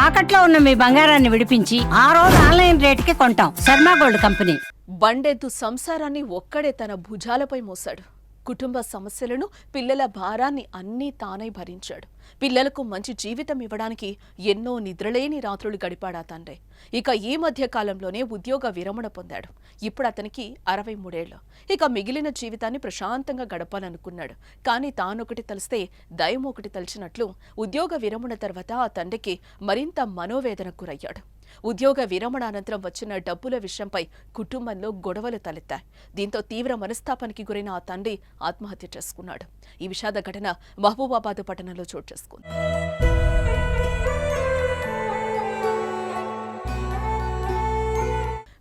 తాకట్లో ఉన్న మీ బంగారాన్ని విడిపించి ఆ రోజు ఆన్లైన్ రేటుకి కొంటాం. Sharma gold company. బండెద్దు సంసారాన్ని ఒక్కడే తన భుజాలపై మోశాడు. కుటుంబ సమస్యలను, పిల్లల భారాన్ని అన్నీ తానై భరించాడు. పిల్లలకు మంచి జీవితం ఇవ్వడానికి ఎన్నో నిద్రలేని రాత్రులు గడిపాడా తండ్రి. ఇక ఈ మధ్య కాలంలోనే ఉద్యోగ విరమణ పొందాడు. ఇప్పుడు అతనికి 63 ఏళ్లు. ఇక మిగిలిన జీవితాన్ని ప్రశాంతంగా గడపాలనుకున్నాడు. కానీ తానొకటి తలిస్తే దైవం ఒకటి తలిచినట్లు ఉద్యోగ విరమణ తర్వాత ఆ తండ్రికి మరింత మనోవేదనకు గురయ్యాడు. ఉద్యోగ విరమణ అనంతరం వచ్చిన డబ్బుల విషయంపై కుటుంబంలో గొడవలు తలెత్తాయి. దీంతో తీవ్ర మనస్తాపానికి గురైన ఆ తండ్రి ఆత్మహత్య చేసుకున్నాడు. ఈ విషాద ఘటన మహబూబాబాద్ పట్టణంలో చోటు చేసుకుంది.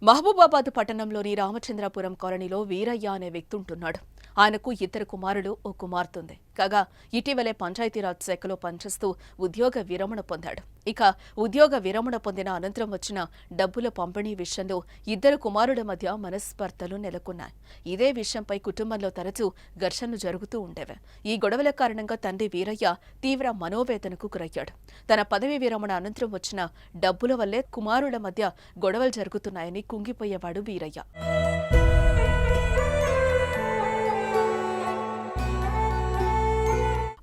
మహబూబాబాద్ పట్టణంలోని రామచంద్రపురం కాలనీలో వీరయ్య అనే వ్యక్తి ఉంటున్నాడు. ఆయనకు 2 కుమారులు, 1 కుమార్తె ఉంది. కాగా ఇటీవలే పంచాయతీరాజ్ శాఖలో పనిచేస్తూ ఉద్యోగ విరమణ పొందాడు. ఇక ఉద్యోగ విరమణ పొందిన అనంతరం వచ్చిన డబ్బుల పంపిణీ విషయంలో 2 కుమారుల మధ్య మనస్పర్ధలు నెలకొన్నాయి. ఇదే విషయంపై కుటుంబంలో తరచూ ఘర్షణలు జరుగుతూ ఉండేవి. ఈ గొడవల కారణంగా తండ్రి వీరయ్య తీవ్ర మనోవేదనకు గురయ్యాడు. తన పదవీ విరమణ అనంతరం వచ్చిన డబ్బుల వల్లే కుమారుల మధ్య గొడవలు జరుగుతున్నాయని కుంగిపోయేవాడు వీరయ్య.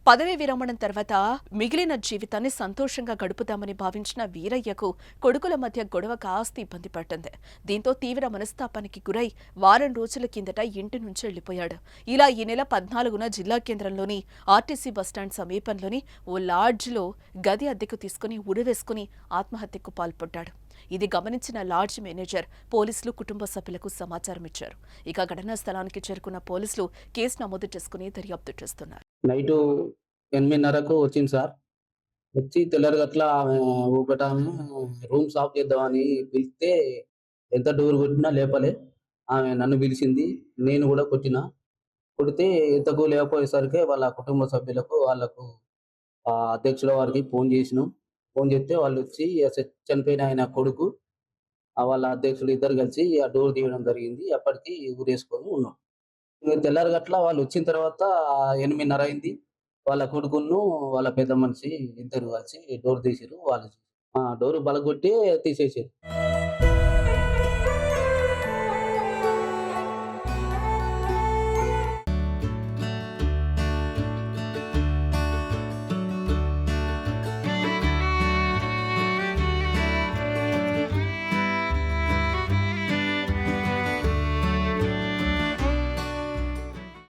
పదవీ విరమణం తర్వాత మిగిలిన జీవితాన్ని సంతోషంగా గడుపుతామని భావించిన వీరయ్యకు కొడుకుల మధ్య గొడవ కాస్త ఇబ్బంది పట్టింది. దీంతో తీవ్ర మనస్తాపానికి గురై వారం రోజుల కిందట ఇంటి నుంచి వెళ్లిపోయాడు. ఇలా ఈ నెల 14న జిల్లా కేంద్రంలోని ఆర్టీసీ బస్టాండ్ సమీపంలోని ఓ లాడ్జ్లో గది అద్దెకు తీసుకుని ఉరివేసుకుని ఆత్మహత్యకు పాల్పడ్డాడు. ఇది గమనించిన లాడ్జ్ మేనేజర్ పోలీసులు కుటుంబ సభ్యులకు సమాచారం ఇచ్చారు. ఇక ఘటనా స్థలానికి చేరుకున్న పోలీసులు కేసు నమోదు చేసుకుని దర్యాప్తు చేస్తున్నారు. నైటు 8:30కు వచ్చింది సార్. వచ్చి తెల్లారిగట్ల ఒకటామె రూమ్ సాఫ్ చేద్దామని పిలిస్తే ఎంత డోర్ కొట్టినా లేపలే. ఆమె నన్ను పిలిచింది. నేను కూడా కొట్టినా. కొడితే ఎంతకు లేకపోయేసరికి వాళ్ళ కుటుంబ సభ్యులకు వాళ్ళకు అధ్యక్షుల వారికి ఫోన్ చేసినాం. ఫోన్ చేస్తే వాళ్ళు వచ్చి చనిపోయిన ఆయన కొడుకు వాళ్ళ అధ్యక్షులు ఇద్దరు కలిసి ఆ డోర్ తీయడం జరిగింది. అప్పటికి ఊరేసుకొని ఉన్నాం. తెల్లారిగట్ల వాళ్ళు వచ్చిన తర్వాత 8:30 అయింది. వాళ్ళ కొడుకును వాళ్ళ పెద్ద మనిషి ఇద్దరు కలిసి డోర్ తీసిర్రు. వాళ్ళు డోర్ బలగొట్టి తీసేసారు.